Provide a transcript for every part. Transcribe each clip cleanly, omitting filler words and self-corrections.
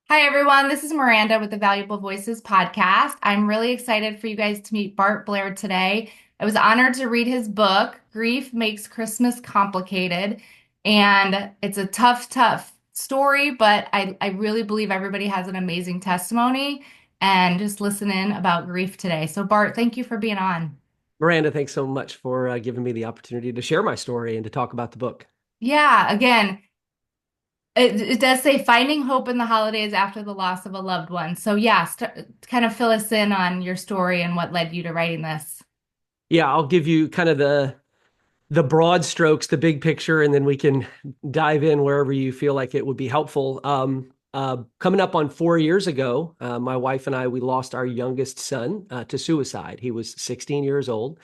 Hi, everyone. This is Miranda with the Valuable Voices podcast. I'm really excited for you guys to meet Bart Blair today. I was honored to read his book, Grief Makes Christmas Complicated. And it's a tough story, but I really believe everybody has an amazing testimony. And just listen in about grief today. So, Bart, thank you for being on. Miranda, thanks so much for giving me the opportunity to share my story and to talk about the book. Yeah, again, it does say finding hope in the holidays after the loss of a loved one. So, yeah, kind of fill us in on your story and what led you to writing this. Yeah, I'll give you kind of the broad strokes, the big picture, and then we can dive in wherever you feel like it would be helpful. Coming up on 4 years ago, my wife and I we lost our youngest son to suicide. He was 16 years old.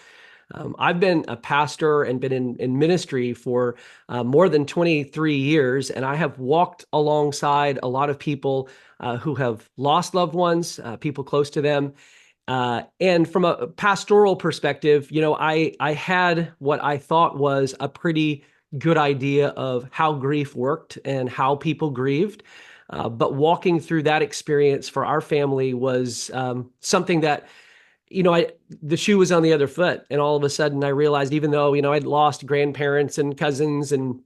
I've been a pastor and been in ministry for more than 23 years, and I have walked alongside a lot of people who have lost loved ones, people close to them. And from a pastoral perspective, I had what I thought was a pretty good idea of how grief worked and how people grieved. But walking through that experience for our family was something that the shoe was on the other foot. And all of a sudden I realized, even though, I'd lost grandparents and cousins and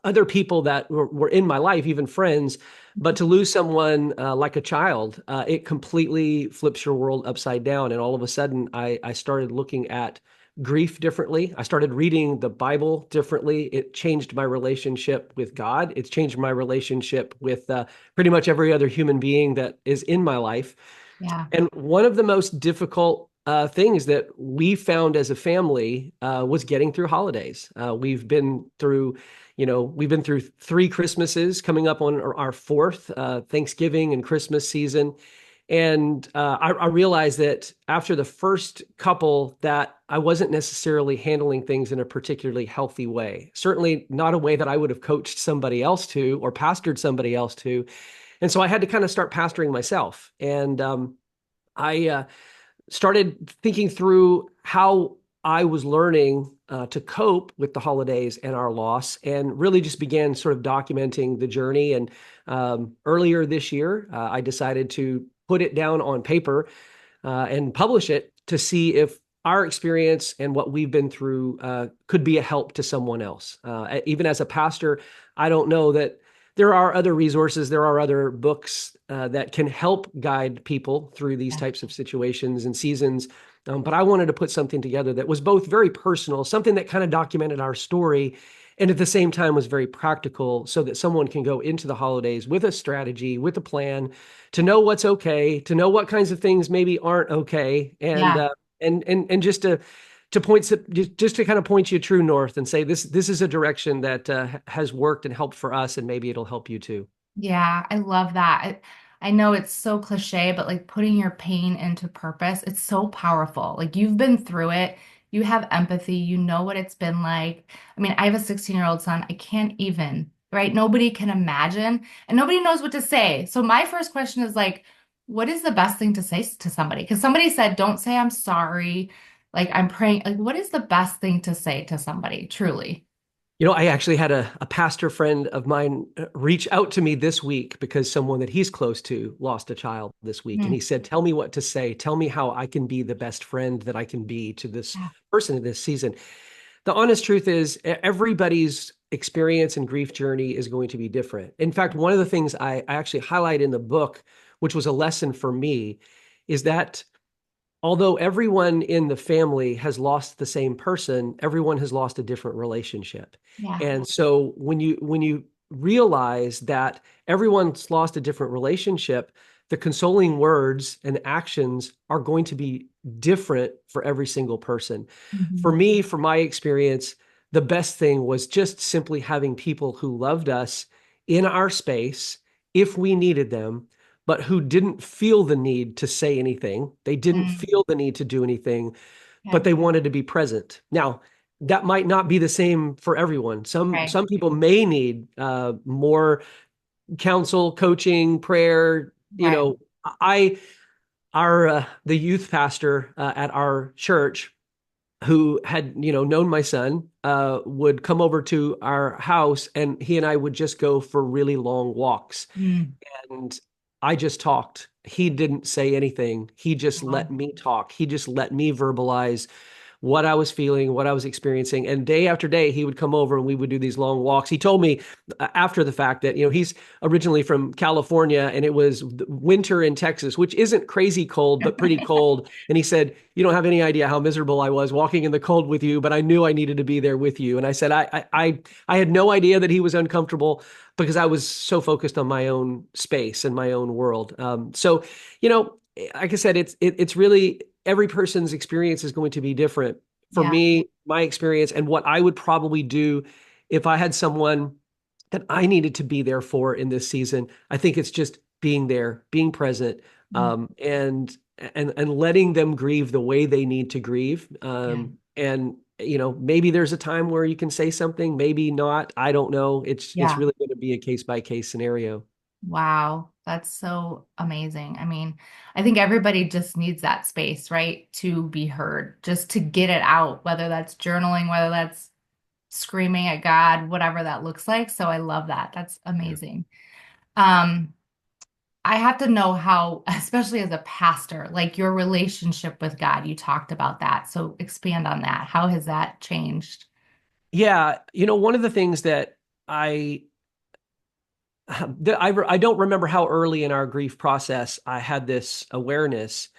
other people that were in my life, even friends, but to lose someone like a child, it completely flips your world upside down. And all of a sudden I started looking at grief differently. I started reading the Bible differently. It changed my relationship with God. It's changed my relationship with pretty much every other human being that is in my life. Yeah. And one of the most difficult things that we found as a family was getting through holidays. We've been through three Christmases, coming up on our fourth Thanksgiving and Christmas season. And I realized that after the first couple that I wasn't necessarily handling things in a particularly healthy way. Certainly not a way that I would have coached somebody else to or pastored somebody else to. And so I had to kind of start pastoring myself. And I started thinking through how I was learning to cope with the holidays and our loss, and really just began sort of documenting the journey. And earlier this year, I decided to put it down on paper and publish it to see if our experience and what we've been through could be a help to someone else. Even as a pastor, I don't know that there are other resources, there are other books that can help guide people through these Yeah. types of situations and seasons. But I wanted to put something together that was both very personal, something that kind of documented our story, and at the same time was very practical so that someone can go into the holidays with a strategy, with a plan, to know what's okay, to know what kinds of things maybe aren't okay, and Yeah. uh, and just to kind of point you true north and say this is a direction that has worked and helped for us, and maybe it'll help you too. Yeah, I love that. I know it's so cliche, but like putting your pain into purpose, it's so powerful. Like you've been through it, you have empathy, you know what it's been like. I mean, I have a 16-year-old son. I can't even, right? Nobody can imagine, and nobody knows what to say. So my first question is like, what is the best thing to say to somebody? Because somebody said, don't say I'm sorry. Like I'm praying. Like, what is the best thing to say to somebody, truly? I actually had a pastor friend of mine reach out to me this week because someone that he's close to lost a child this week. And he Mm. said, tell me what to say. Tell me how I can be the best friend that I can be to this Yeah. person in this season. The honest truth is, everybody's experience and grief journey is going to be different. In fact, one of the things I actually highlight in the book, which was a lesson for me, is that although everyone in the family has lost the same person, everyone has lost a different relationship. Yeah. And so when you realize that everyone's lost a different relationship, the consoling words and actions are going to be different for every single person. For Mhm. me, for my experience, the best thing was just simply having people who loved us in our space if we needed them, but who didn't feel the need to say anything. They didn't Mm. feel the need to do anything, but Okay. they wanted to be present. Now, that might not be the same for everyone. Some Right. some people may need more counsel, coaching, prayer. Right. I our the youth pastor at our church who had known my son would come over to our house, and he and I would just go for really long walks. Mm. And I just talked. He didn't say anything. He just let Wow. me talk. He just let me verbalize what I was feeling, what I was experiencing. And day after day, he would come over and we would do these long walks. He told me after the fact that, he's originally from California and it was winter in Texas, which isn't crazy cold, but pretty cold. And he said, "You don't have any idea how miserable I was walking in the cold with you, but I knew I needed to be there with you." And I said, I had no idea that he was uncomfortable because I was so focused on my own space and my own world. So, you know, like I said, it's really every person's experience is going to be different. For Yeah. me, my experience and what I would probably do if I had someone that I needed to be there for in this season, I think it's just being there, being present, Mm. and letting them grieve the way they need to grieve. Yeah. And maybe there's a time where you can say something, maybe not. I don't know. It's Yeah. really going to be a case by case scenario. Wow. That's so amazing. I mean, I think everybody just needs that space, right? To be heard, just to get it out, whether that's journaling, whether that's screaming at God, whatever that looks like. So I love that. That's Yeah. amazing. Um, I have to know how, especially as a pastor, like your relationship with God, you talked about that. So expand on that. How has that changed? Yeah, one of the things that I I don't remember how early in our grief process I had this awareness,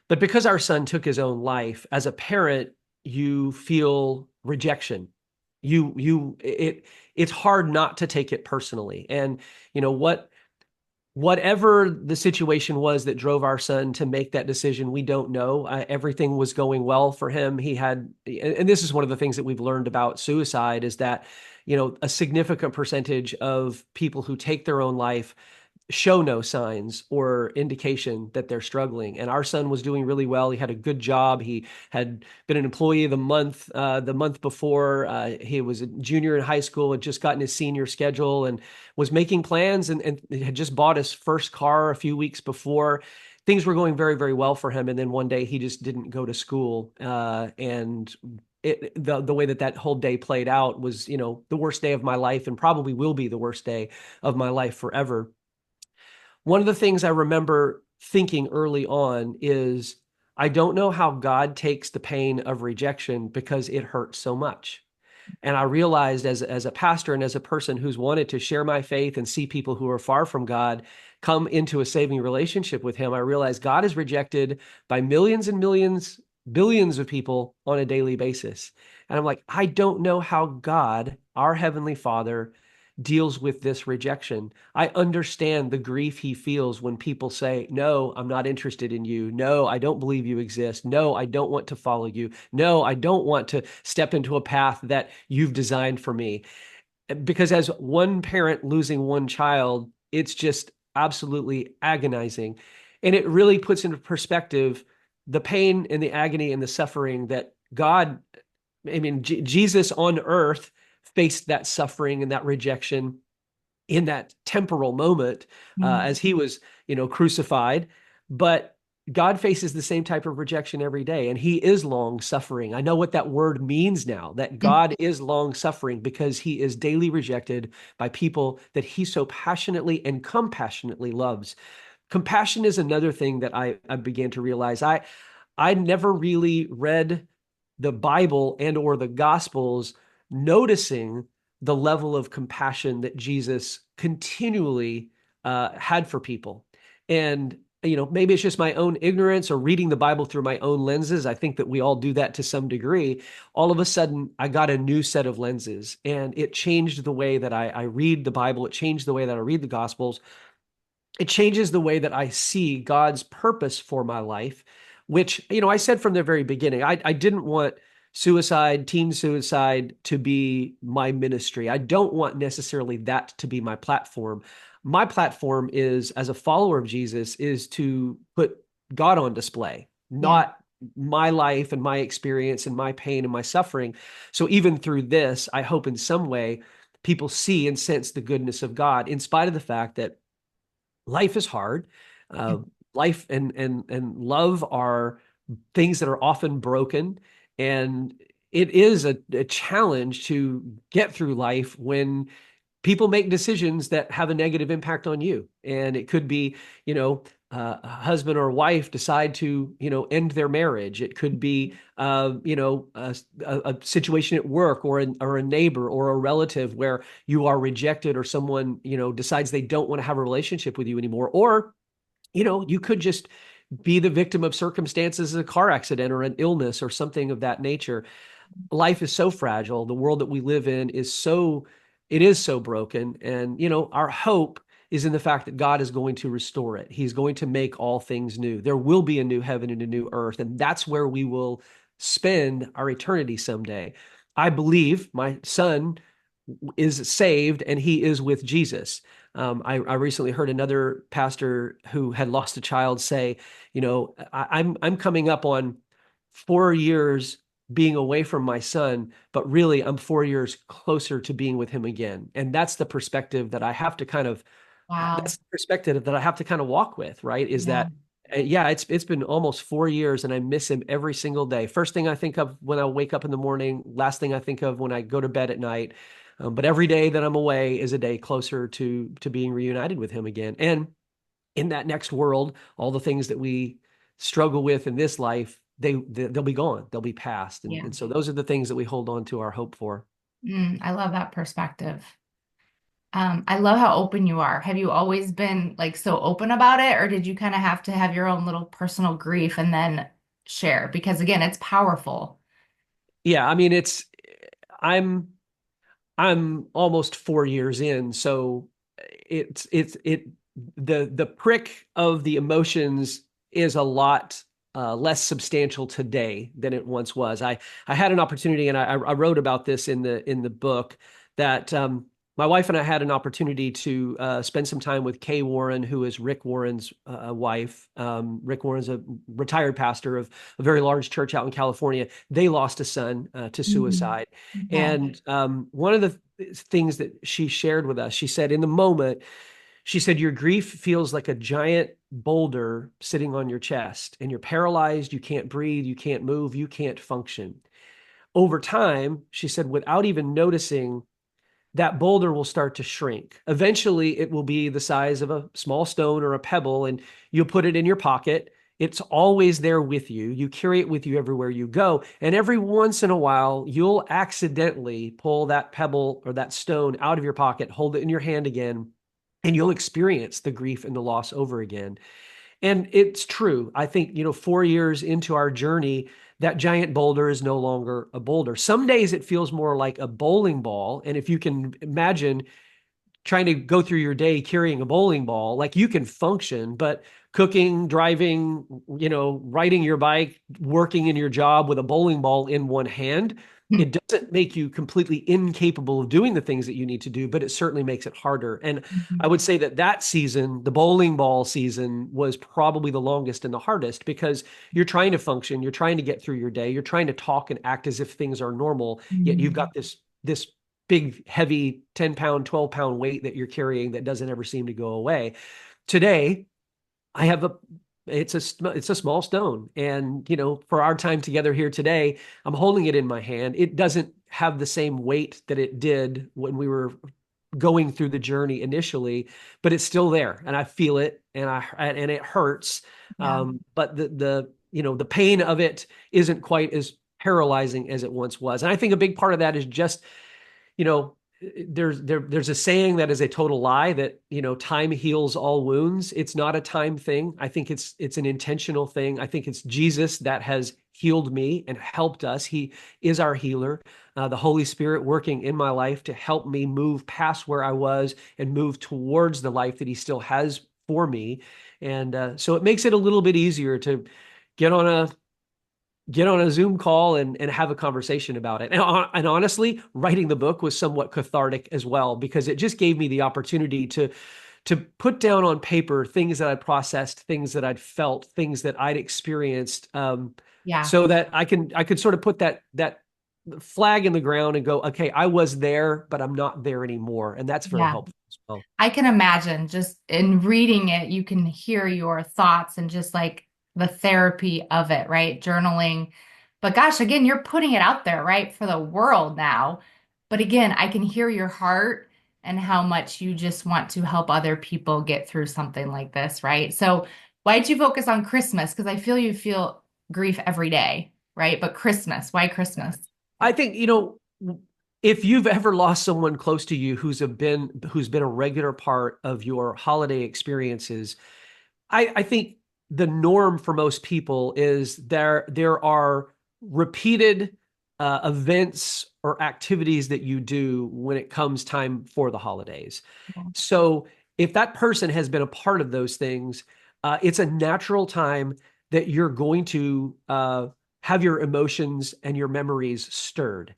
but because our son took his own life, as a parent, you feel rejection. It's hard not to take it personally. And whatever the situation was that drove our son to make that decision, we don't know. Everything was going well for him. And this is one of the things that we've learned about suicide is that, a significant percentage of people who take their own life show no signs or indication that they're struggling. And our son was doing really well. He had a good job. He had been an employee the month before. He was a junior in high school, had just gotten his senior schedule and was making plans and had just bought his first car a few weeks before. Things were going very, very well for him. And then one day he just didn't go to school. And the way that whole day played out was, the worst day of my life and probably will be the worst day of my life forever. One of the things I remember thinking early on is I don't know how God takes the pain of rejection because it hurts so much. And I realized as a pastor and as a person who's wanted to share my faith and see people who are far from God come into a saving relationship with him, I realized God is rejected by millions and millions, billions of people on a daily basis. And I'm like, I don't know how God, our Heavenly Father, deals with this rejection. I understand the grief he feels when people say, "No, I'm not interested in you. No, I don't believe you exist. No, I don't want to follow you. No, I don't want to step into a path that you've designed for me." Because as one parent losing one child, it's just absolutely agonizing. And it really puts into perspective the pain and the agony and the suffering that God, I mean, Jesus on earth faced that suffering and that rejection in that temporal moment Mm. as he was, crucified. But God faces the same type of rejection every day, and he is long suffering. I know what that word means now, that God is long suffering because he is daily rejected by people that he so passionately and compassionately loves. Compassion is another thing that I began to realize. I never really read the Bible and or the Gospels noticing the level of compassion that Jesus continually had for people. And maybe it's just my own ignorance or reading the Bible through my own lenses. I think that we all do that to some degree. All of a sudden, I got a new set of lenses, and it changed the way that I read the Bible. It changed the way that I read the Gospels. It changes the way that I see God's purpose for my life, which, I said from the very beginning, I didn't want suicide, teen suicide to be my ministry. I don't want necessarily that to be my platform. My platform is, as a follower of Jesus, is to put God on display, Yeah. not my life and my experience and my pain and my suffering. So even through this, I hope in some way people see and sense the goodness of God, in spite of the fact that life is hard. Yeah. Uh, Life and love are things that are often broken, and it is a challenge to get through life when people make decisions that have a negative impact on you. And it could be, a husband or wife decide to, end their marriage. It could be, a situation at work, or a neighbor or a relative where you are rejected, or someone, decides they don't want to have a relationship with you anymore. Or, you could just be the victim of circumstances, a car accident or an illness or something of that nature. Life is so fragile. The world that we live in is so broken. And, our hope is in the fact that God is going to restore it. He's going to make all things new. There will be a new heaven and a new earth. And that's where we will spend our eternity someday. I believe my son is saved and he is with Jesus. I recently heard another pastor who had lost a child say, I'm coming up on 4 years being away from my son, but really I'm 4 years closer to being with him again. And that's the perspective that I have to kind of Wow. that's the perspective that I have to kind of walk with, right? Is Yeah. that yeah, it's been almost 4 years and I miss him every single day. First thing I think of when I wake up in the morning, last thing I think of when I go to bed at night. But every day that I'm away is a day closer to being reunited with him again. And in that next world, all the things that we struggle with in this life, they'll be gone, they'll be past, and Yeah. and so those are the things that we hold on to our hope for. I love that perspective. I love how open you are. Have you always been like so open about it, or did you kind of have to have your own little personal grief and then share? Because again, it's powerful. Yeah, I mean, I'm I'm almost 4 years in, so it the prick of the emotions is a lot less substantial today than it once was. I had an opportunity, and I wrote about this in the book, that my wife and I had an opportunity to spend some time with Kay Warren, who is Rick Warren's wife. Rick Warren's a retired pastor of a very large church out in California. They lost a son to Mhm. suicide. Okay. And one of the things that she shared with us, she said, in the moment, she said, your grief feels like a giant boulder sitting on your chest, and you're paralyzed. You can't breathe. You can't move. You can't function. Over time, she said, without even noticing, that boulder will start to shrink. Eventually, it will be the size of a small stone or a pebble, and you'll put it in your pocket. It's always there with you. You carry it with you everywhere you go. And every once in a while, you'll accidentally pull that pebble or that stone out of your pocket, hold it in your hand again, and you'll experience the grief and the loss over again. And it's true. I think, 4 years into our journey, that giant boulder is no longer a boulder. Some days it feels more like a bowling ball. And if you can imagine trying to go through your day carrying a bowling ball, like, you can function, but cooking, driving, riding your bike, working in your job with a bowling ball in one hand, it doesn't make you completely incapable of doing the things that you need to do, but it certainly makes it harder. And I Mhm. would say that season, the bowling ball season, was probably the longest and the hardest, because you're trying to function, you're trying to get through your day, you're trying to talk and act as if things are normal, yet you've Mhm. got this big, heavy 10-pound, 12-pound weight that you're carrying that doesn't ever seem to go away. Today, I have it's a small stone. And, for our time together here today, I'm holding it in my hand. It doesn't have the same weight that it did when we were going through the journey initially, but it's still there and I feel it, and it hurts. Yeah. But the pain of it isn't quite as paralyzing as it once was. And I think a big part of that is just, you know, there's a saying that is a total lie, that, time heals all wounds. It's not a time thing. I think it's an intentional thing. I think it's Jesus that has healed me and helped us. He is our healer. The Holy Spirit working in my life to help me move past where I was and move towards the life that He still has for me. And so it makes it a little bit easier to get on a get on a Zoom call and have a conversation about it. And honestly, writing the book was somewhat cathartic as well, because it just gave me the opportunity to put down on paper things that I'd processed, things that I'd felt, things that I'd experienced, Yeah. so that I could sort of put that flag in the ground and go, okay, I was there, but I'm not there anymore, and that's very Yeah. helpful as well. I can imagine just in reading it, you can hear your thoughts and just like the therapy of it, right? Journaling. But gosh, again, you're putting it out there, right, for the world now. But again, I can hear your heart and how much you just want to help other people get through something like this, right? So why'd you focus on Christmas? Because I feel you feel grief every day, right? But Christmas, why Christmas? I think, if you've ever lost someone close to you who's been a regular part of your holiday experiences, I think the norm for most people is there are repeated events or activities that you do when it comes time for the holidays. So if that person has been a part of those things, it's a natural time that you're going to have your emotions and your memories stirred.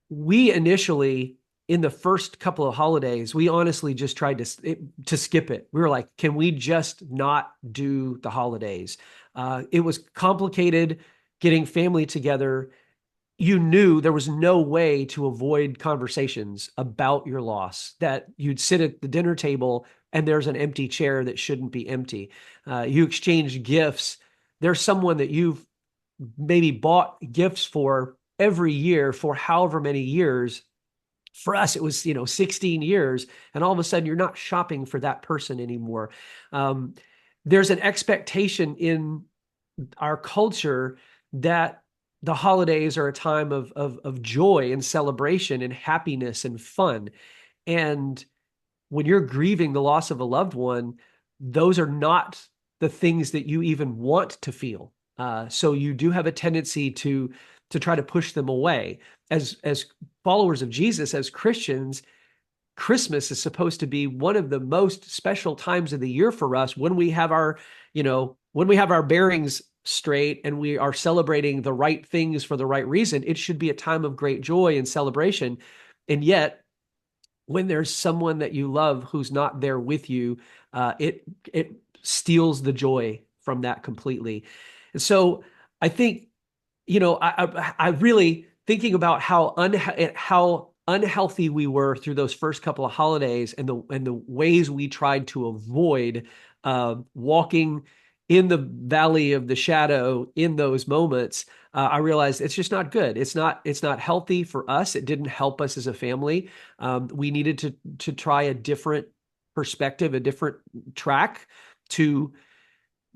We initially, in the first couple of holidays, we honestly just tried to skip it. We were like, can we just not do the holidays? It was complicated getting family together. You knew there was no way to avoid conversations about your loss, that you'd sit at the dinner table and there's an empty chair that shouldn't be empty. You exchange gifts. There's someone that you've maybe bought gifts for every year for however many years. For us, it was, 16 years, and all of a sudden you're not shopping for that person anymore. Um, there's an expectation in our culture that the holidays are a time of joy and celebration and happiness and fun. And when you're grieving the loss of a loved one, those are not the things that you even want to feel. So you do have a tendency to try to push them away. As followers of Jesus, as Christians, Christmas is supposed to be one of the most special times of the year for us, when we have our bearings straight and we are celebrating the right things for the right reason. It should be a time of great joy and celebration. And yet, when there's someone that you love who's not there with you, it steals the joy from that completely. And so I think, I really thinking about how unhealthy we were through those first couple of holidays, and the ways we tried to avoid walking in the valley of the shadow in those moments. I realized it's just not good. It's not healthy for us. It didn't help us as a family. We needed to try a different perspective, a different track to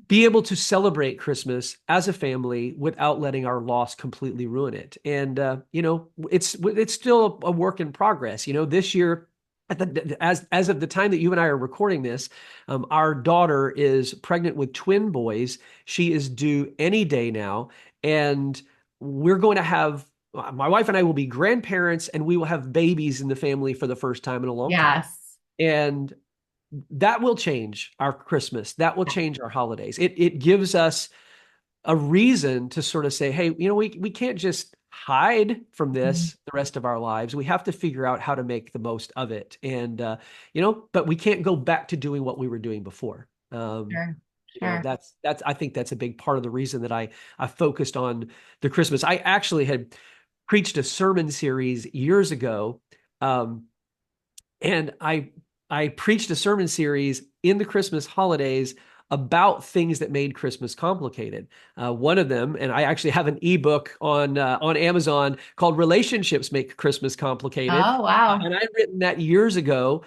be able to celebrate Christmas as a family without letting our loss completely ruin it. And it's still a work in progress. This year, as of the time that you and I are recording this, our daughter is pregnant with twin boys. She is due any day now, and we're going to have. My wife and I will be grandparents, and we will have babies in the family for the first time in a long time. Yes. And that will change our Christmas. That will change our holidays. It gives us a reason to sort of say, hey, we can't just hide from Mhm. this the rest of our lives. We have to figure out how to make the most of it. And but we can't go back to doing what we were doing before. Sure. Sure. That's I think that's a big part of the reason that I focused on the Christmas. I actually had preached a sermon series years ago. And I preached a sermon series in the Christmas holidays about things that made Christmas complicated. One of them, and I actually have an ebook on Amazon called "Relationships Make Christmas Complicated," Oh, wow. and I'd written that years ago,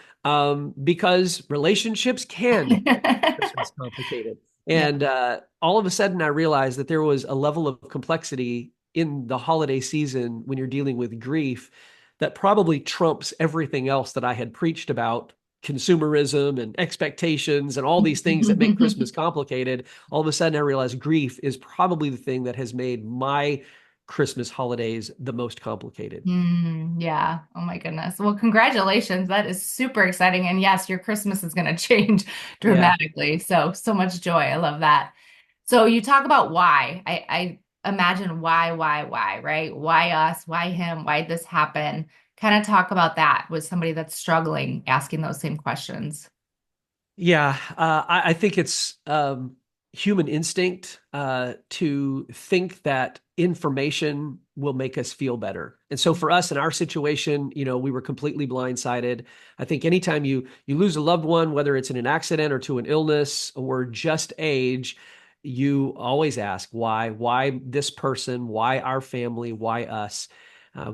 because relationships can make Christmas complicated. Yeah. And all of a sudden, I realized that there was a level of complexity in the holiday season when you're dealing with grief that probably trumps everything else that I had preached about: consumerism and expectations and all these things that make Christmas complicated. All of a sudden, I realized grief is probably the thing that has made my Christmas holidays the most complicated. Yeah. Oh my goodness. Well, congratulations. That is super exciting. And yes, your Christmas is going to change Yeah. dramatically. So, so much joy. I love that. So you talk about why. I imagine why, right? Why us? Why him? Why this happen? Kind of talk about that with somebody that's struggling, asking those same questions. Yeah, I think it's human instinct to think that information will make us feel better. And so for us in our situation, we were completely blindsided. I think anytime you lose a loved one, whether it's in an accident or to an illness or just age, you always ask why this person, why our family, why us?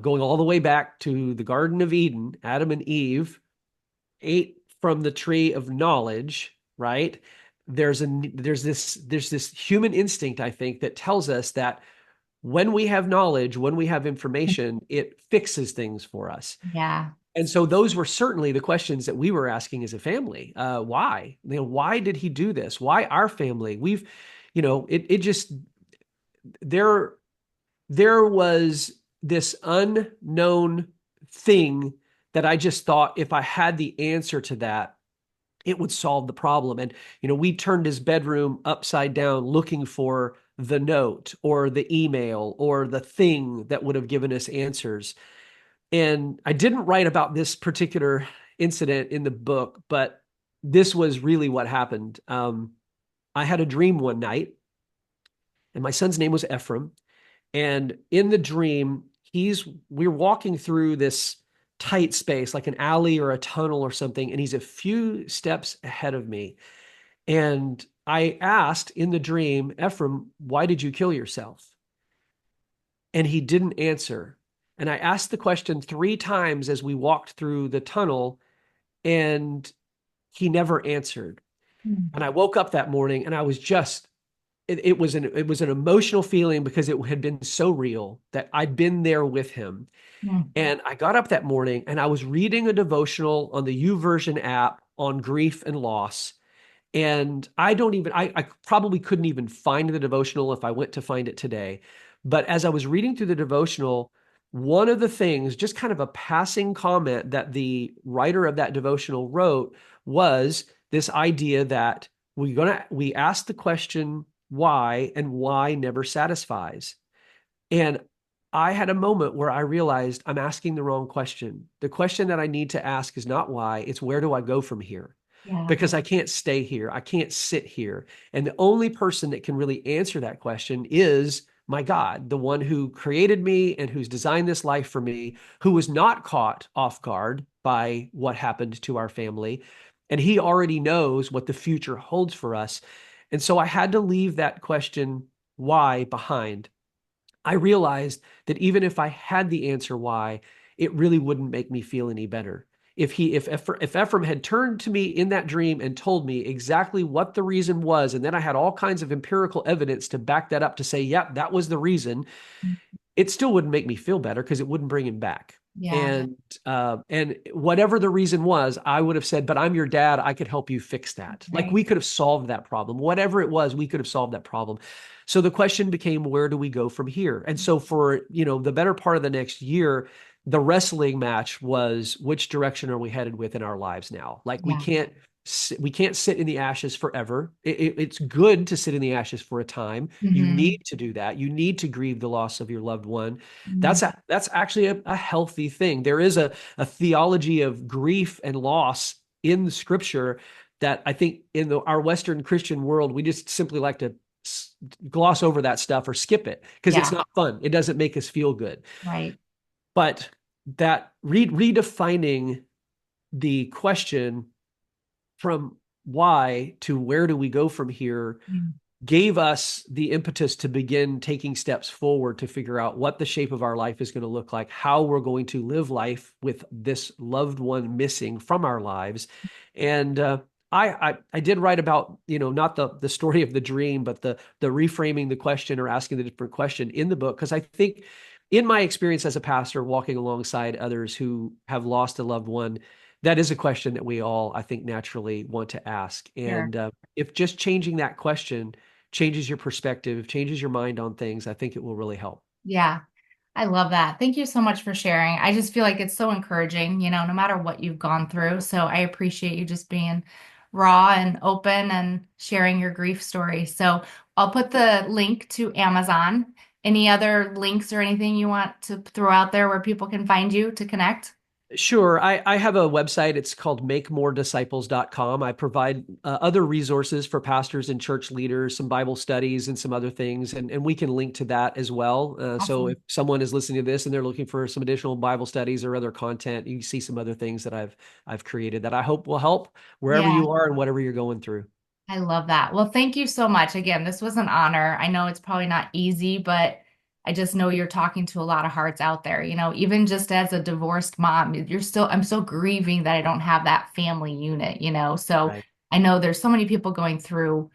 Going all the way back to the Garden of Eden, Adam and Eve. ate from the tree of knowledge, right? There's this human instinct, I think, that tells us that when we have knowledge, when we have information, it fixes things for us. Yeah. And so those were certainly the questions that we were asking as a family. Why? Why did he do this? Why our family? It just there there was this unknown thing that I just thought if I had the answer to that, it would solve the problem. And, we turned his bedroom upside down looking for the note or the email or the thing that would have given us answers. And I didn't write about this particular incident in the book, but this was really what happened. I had a dream one night, and my son's name was Ephraim. And in the dream, we're walking through this tight space, like an alley or a tunnel or something, and he's a few steps ahead of me. And I asked in the dream, Ephraim, why did you kill yourself? And he didn't answer. And I asked the question 3 times as we walked through the tunnel, and he never answered. Mm. And I woke up that morning and I was just it was an emotional feeling because it had been so real that I'd been there with him. Mm. And I got up that morning and I was reading a devotional on the YouVersion app on grief and loss. And I probably couldn't even find the devotional if I went to find it today. But as I was reading through the devotional, one of the things, just kind of a passing comment that the writer of that devotional wrote was this idea that we ask the question why, and why never satisfies. And I had a moment where I realized I'm asking the wrong question. The question that I need to ask is not why, it's where do I go from here? Yeah. Because I can't stay here. I can't sit here. And the only person that can really answer that question is my God, the one who created me and who's designed this life for me, who was not caught off guard by what happened to our family. And he already knows what the future holds for us. And so I had to leave that question, why, behind. I realized that even if I had the answer why, it really wouldn't make me feel any better. If Ephraim had turned to me in that dream and told me exactly what the reason was, and then I had all kinds of empirical evidence to back that up to say, yep, that was the reason, it still wouldn't make me feel better because it wouldn't bring him back. Yeah. And whatever the reason was, I would have said, "But I'm your dad. I could help you fix that." Like Right. we could have solved that problem. Whatever it was, we could have solved that problem. So the question became, where do we go from here? And so for the better part of the next year, the wrestling match was which direction are we headed with in our lives now? Like we Yeah. can't sit in the ashes forever. It's good to sit in the ashes for a time. You need Hmm. to do that. You need to grieve the loss of your loved one. Hmm. That's actually a healthy thing. There is a theology of grief and loss in the scripture that I think in our Western Christian world, we just simply like to gloss over that stuff or skip it because it's Yeah. not fun. It doesn't make us feel good. Right. But that redefining the question from why to where do we go from here Mm. gave us the impetus to begin taking steps forward to figure out what the shape of our life is going to look like, how we're going to live life with this loved one missing from our lives. And I did write about, not the story of the dream, but the reframing the question or asking the different question in the book, because I think in my experience as a pastor walking alongside others who have lost a loved one, that is a question that we all, I think, naturally want to ask. Sure. And if just changing that question changes your perspective, changes your mind on things, I think it will really help. Yeah. I love that. Thank you so much for sharing. I just feel like it's so encouraging, no matter what you've gone through. So I appreciate you just being raw and open and sharing your grief story. So I'll put the link to Amazon. Any other links or anything you want to throw out there where people can find you to connect? Sure. I have a website. It's called makemoredisciples.com. I provide other resources for pastors and church leaders, some Bible studies and some other things. And we can link to that as well. So if Awesome. someone is listening to this and they're looking for some additional Bible studies or other content, you can see some other things that I've created that I hope will help wherever Yeah. you are and whatever you're going through. I love that. Well, thank you so much. Again, this was an honor. I know it's probably not easy, but I just know you're talking to a lot of hearts out there, even just as a divorced mom, I'm still grieving that I don't have that family unit. So Right. I know there's so many people going through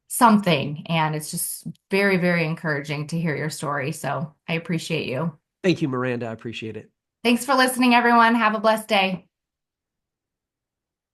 something, and it's just very, very encouraging to hear your story. So I appreciate you. Thank you, Miranda. I appreciate it. Thanks for listening, everyone. Have a blessed day.